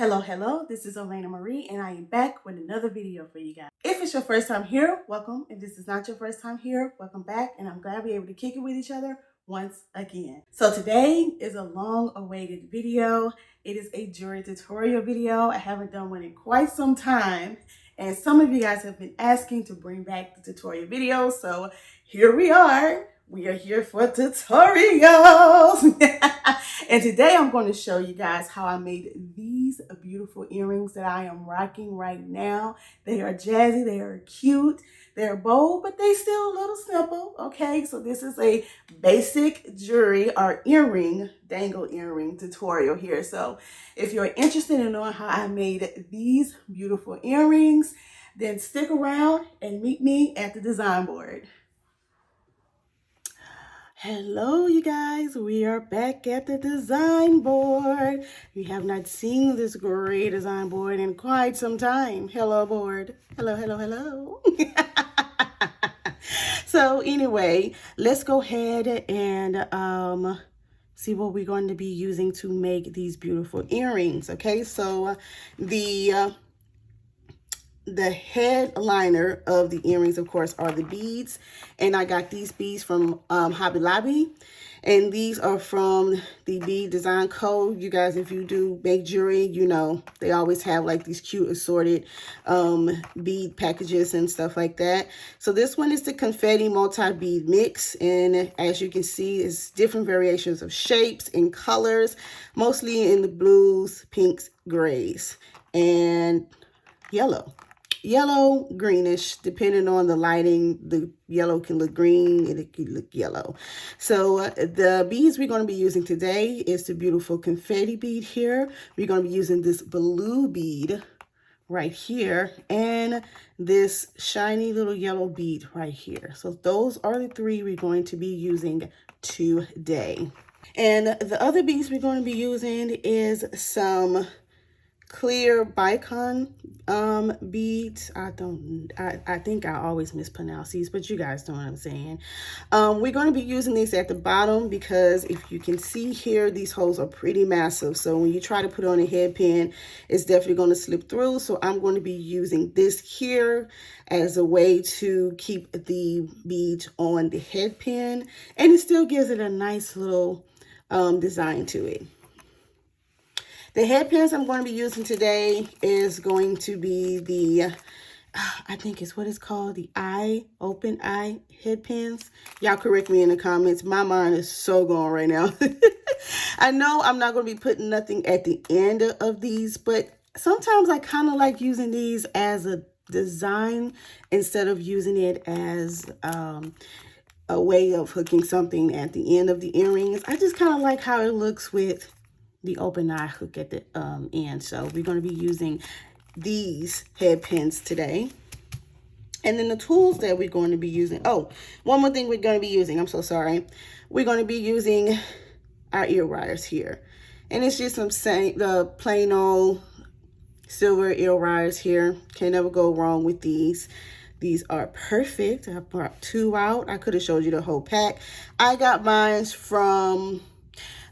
Hello, this is Elena Marie and I am back with another video for you guys. If it's your first time here, welcome. If this is not your first time here, welcome back, and I'm glad we're able to kick it with each other once again. So today is a long awaited video. It is a jewelry tutorial video. I haven't done one in quite some time, and some of you guys have been asking to bring back the tutorial videos, so here we are. We are here for tutorials. And today I'm going to show you guys how I made these beautiful earrings that I am rocking right now. They are jazzy, they are cute, they're bold, but they still a little simple. Okay, so this is a basic jewelry or earring, dangle earring tutorial here. So if you're interested in knowing how I made these beautiful earrings, then stick around and meet me at the design board. Hello, you guys. We are back at the design board. You have not seen this great design board in quite some time. Hello, board. Hello. So anyway, let's go ahead and see what we're going to be using to make these beautiful earrings. Okay, so the headliner of the earrings, of course, are the beads, and I got these beads from Hobby Lobby, and these are from the Bead Design Code. You guys, if you do make jewelry, you know they always have like these cute assorted bead packages and stuff like that. So this one is the confetti multi-bead mix, and as you can see, it's different variations of shapes and colors, mostly in the blues, pinks, grays, and yellow, greenish, depending on the lighting. The yellow can look green and it can look yellow. So the beads we're going to be using today is the beautiful confetti bead here. We're going to be using this blue bead right here and this shiny little yellow bead right here. So those are the three we're going to be using today. And the other beads we're going to be using is some clear bicon beads. I think I always mispronounce these, but you guys know what I'm saying. We're going to be using these at the bottom because if you can see here, these holes are pretty massive. So when you try to put on a head pin, it's definitely going to slip through. So I'm going to be using this here as a way to keep the beads on the head pin, and it still gives it a nice little design to it. The head pins I'm going to be using today is going to be the, I think it's what it's called, the open eye head pins. Y'all correct me in the comments. My mind is so gone right now. I know I'm not going to be putting nothing at the end of these, but sometimes I kind of like using these as a design instead of using it as a way of hooking something at the end of the earrings. I just kind of like how it looks with the open eye hook at the end. So we're going to be using these head pins today. And then the tools that we're going to be using. Oh, one more thing we're going to be using. I'm so sorry. We're going to be using our ear wires here. And it's just the plain old silver ear wires here. Can never go wrong with these. These are perfect. I brought 2 out. I could have showed you the whole pack. I got mine from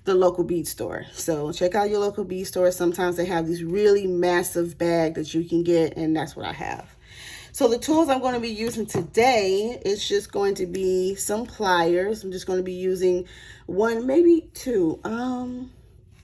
the local bead store. So check out your local bead store. Sometimes they have these really massive bags that you can get, and that's what I have. So the tools I'm going to be using today is just going to be some pliers. I'm just going to be using one, maybe 2.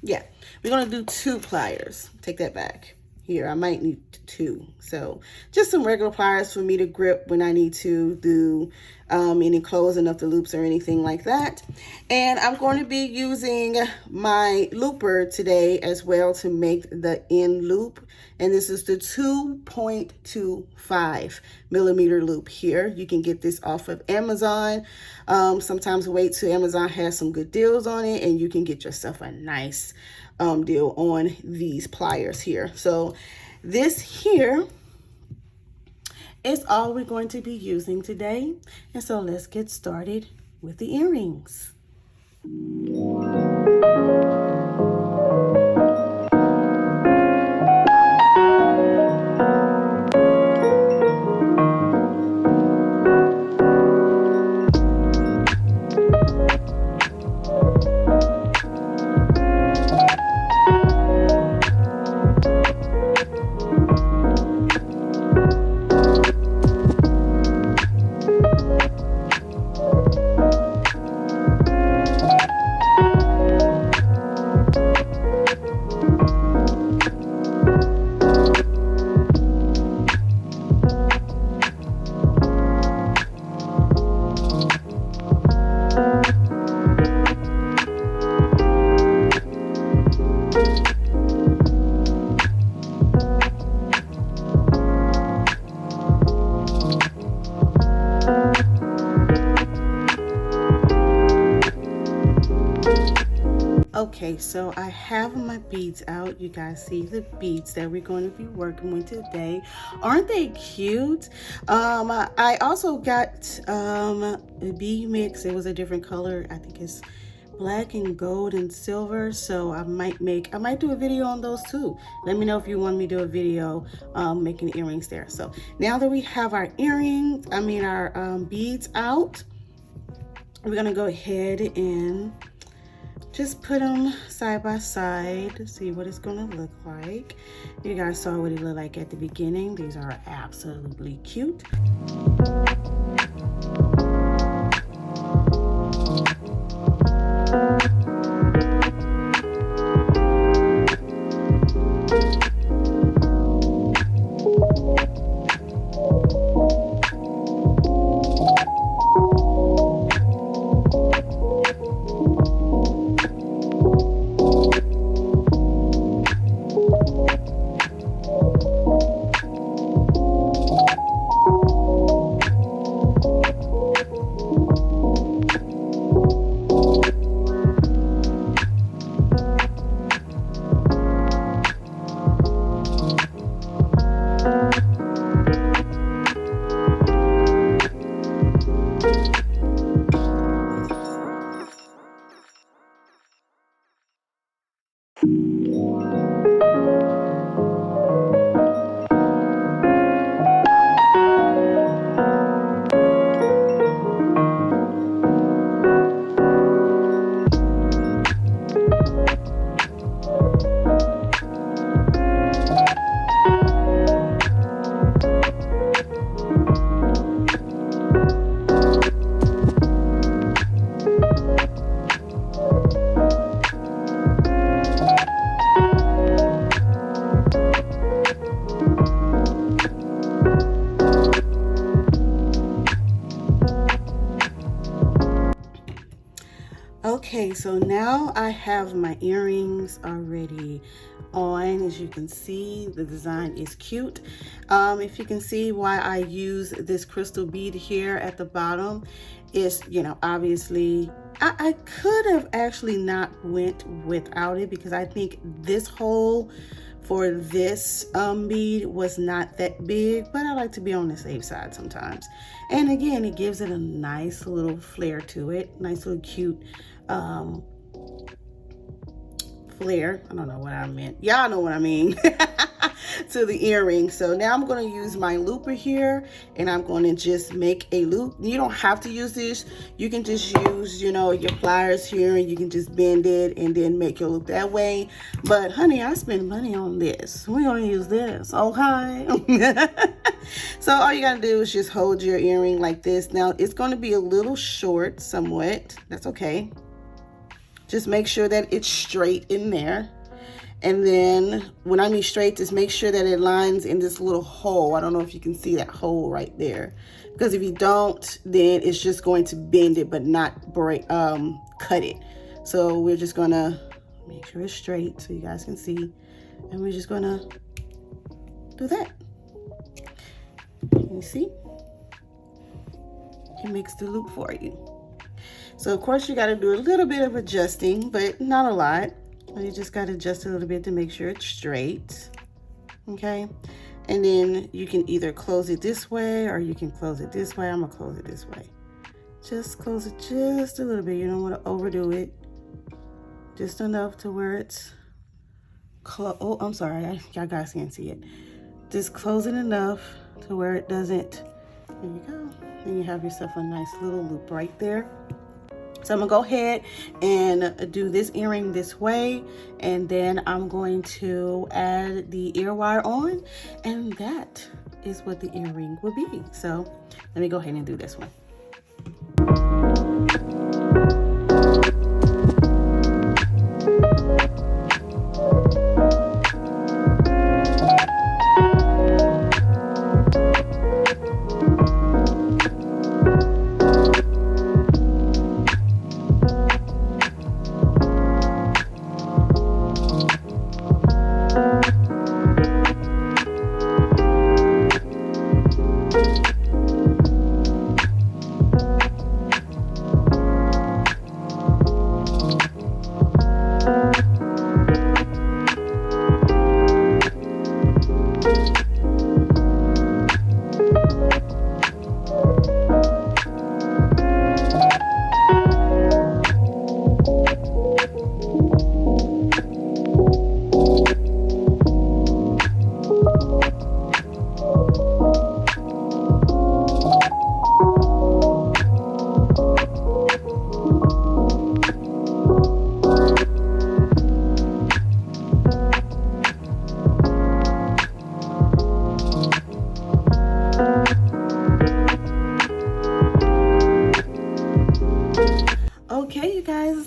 Yeah, we're going to do 2 pliers. Take that back. Here, I might need 2. So just some regular pliers for me to grip when I need to do any closing of the loops or anything like that. And I'm going to be using my looper today as well to make the end loop. And this is the 2.25 millimeter loop here. You can get this off of Amazon. Sometimes wait till Amazon has some good deals on it, and you can get yourself a nice deal on these pliers here. So this here is all we're going to be using today. And so let's get started with the earrings. Okay, so I have my beads out. You guys see the beads that we're going to be working with today. Aren't they cute? I also got a bead mix. It was a different color. I think it's black and gold and silver. So I might do a video on those too. Let me know if you want me to do a video making earrings there. So now that we have our our beads out, we're gonna go ahead and just put them side by side to see what it's gonna look like. You guys saw what it looked like at the beginning. These are absolutely cute. Okay, so now I have my earrings already on. As you can see, the design is cute. If you can see why I use this crystal bead here at the bottom is, obviously I could have actually not went without it, because I think this hole for this bead was not that big, but I like to be on the safe side sometimes. And again, it gives it a nice little flair to it, nice little cute flare. I don't know what I meant. Y'all know what I mean. To the earring. So now I'm going to use my looper here, and I'm going to just make a loop. You don't have to use this. You can just use, your pliers here, and you can just bend it and then make your loop that way. But honey, I spend money on this. We're going to use this, okay? So all you got to do is just hold your earring like this. Now it's going to be a little short somewhat. That's okay. Just make sure that it's straight in there. And then when I mean straight, just make sure that it lines in this little hole. I don't know if you can see that hole right there, because if you don't, then it's just going to bend it but not break, cut it. So we're just gonna make sure it's straight so you guys can see, and we're just gonna do that. You see, it makes the loop for you. So of course you got to do a little bit of adjusting, but not a lot. You just got to adjust a little bit to make sure it's straight. Okay, and then you can either close it this way or you can close it this way. I'm gonna close it this way. Just close it just a little bit. You don't want to overdo it. Just enough to where it's oh, I'm sorry, y'all guys can't see it. Just close it enough to where it doesn't. There you go. And you have yourself a nice little loop right there. So I'm gonna go ahead and do this earring this way, and then I'm going to add the ear wire on, and that is what the earring will be. So let me go ahead and do this one.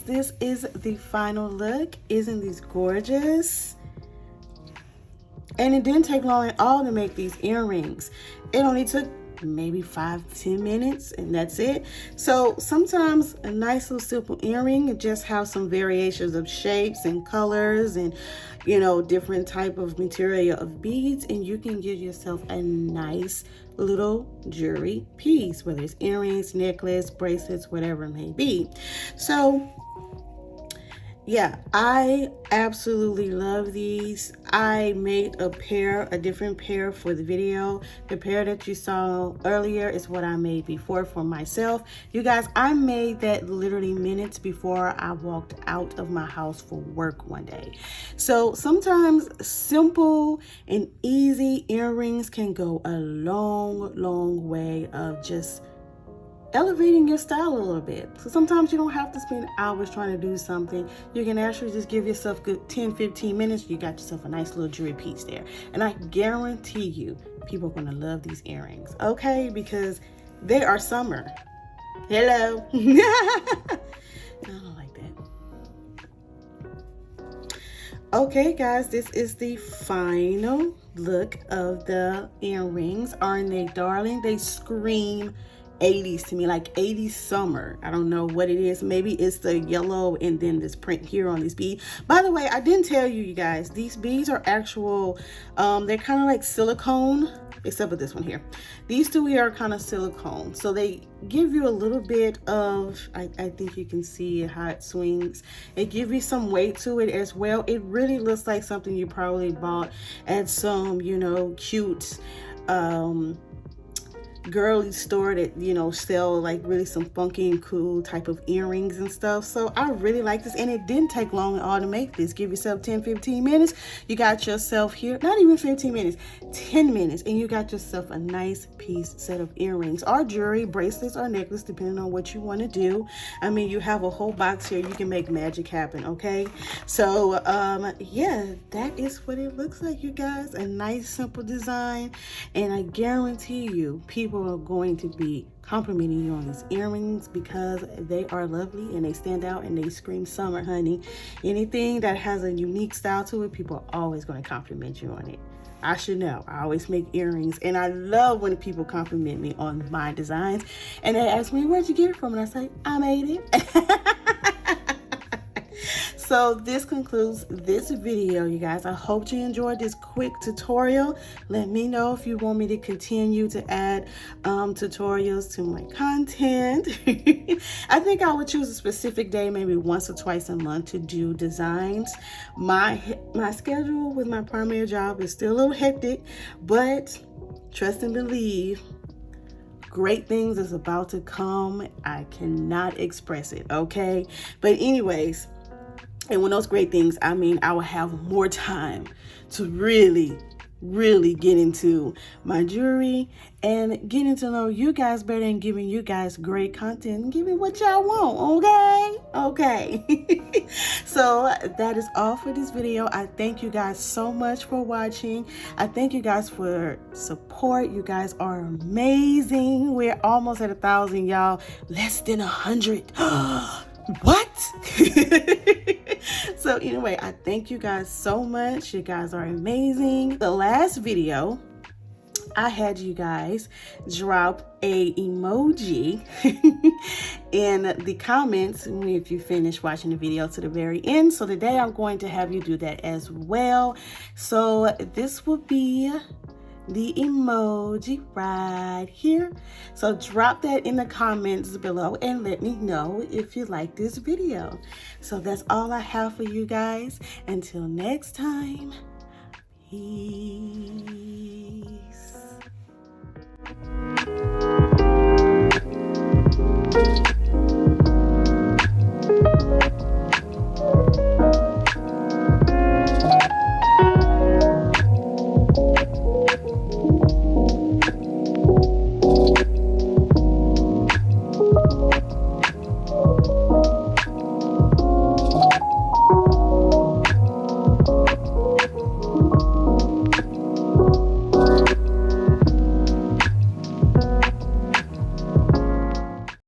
guys, this is the final look. Isn't this gorgeous? And it didn't take long at all to make these earrings. It only took maybe 5 to 10 minutes, and that's it. So sometimes a nice little simple earring just have some variations of shapes and colors and, you know, different type of material of beads, and you can give yourself a nice little jewelry piece, whether it's earrings, necklace, bracelets, whatever it may be. So yeah, I absolutely love these. I made a different pair for the video. The pair that you saw earlier is what I made before for myself. You guys, I made that literally minutes before I walked out of my house for work one day. So sometimes simple and easy earrings can go a long way of just elevating your style a little bit. So sometimes you don't have to spend hours trying to do something. You can actually just give yourself good 10-15 minutes. You got yourself a nice little jewelry piece there. And I guarantee you, people are going to love these earrings, okay? Because they are summer. Hello. I don't like that. Okay, guys, this is the final look of the earrings. Aren't they darling? They scream 80s to me, like 80s summer. I don't know what it is. Maybe it's the yellow and then this print here on this bead. By the way, I didn't tell you guys, these beads are actual, they're kind of like silicone, except for this one here. These two here are kind of silicone. So they give you a little bit of, I think you can see how it swings. It gives you some weight to it as well. It really looks like something you probably bought at some, you know, cute, girly store that, you know, sell like really some funky and cool type of earrings and stuff. So I really like this, and it didn't take long at all to make this. Give yourself 10-15 minutes. You got yourself here, not even 15 minutes, 10 minutes, and you got yourself a nice piece set of earrings or jewelry, bracelets or necklace, depending on what you want to do. I mean, you have a whole box here. You can make magic happen, okay? So yeah, that is what it looks like, you guys. A nice simple design, and I guarantee you people are going to be complimenting you on these earrings because they are lovely and they stand out and they scream summer, honey. Anything that has a unique style to it, people are always going to compliment you on it. I should know. I always make earrings, and I love when people compliment me on my designs, and they ask me, where'd you get it from? And I say, I made it. So this concludes this video, you guys. I hope you enjoyed this quick tutorial. Let me know if you want me to continue to add tutorials to my content. I think I would choose a specific day, maybe once or twice a month, to do designs. My schedule with my primary job is still a little hectic, but trust and believe, great things is about to come. I cannot express it, okay? But anyways, and when those great things, I mean, I will have more time to really get into my jewelry and getting to know you guys better and giving you guys great content and giving what y'all want, okay? So that is all for this video. I thank you guys so much for watching. I thank you guys for support. You guys are amazing. We're almost at 1,000, y'all. Less than 100. What? So anyway, I thank you guys so much. You guys are amazing. The last video, I had you guys drop a emoji in the comments if you finish watching the video to the very end. So today I'm going to have you do that as well. So this will be the emoji right here. So drop that in the comments below and let me know if you like this video. So that's all I have for you guys. Until next time, peace.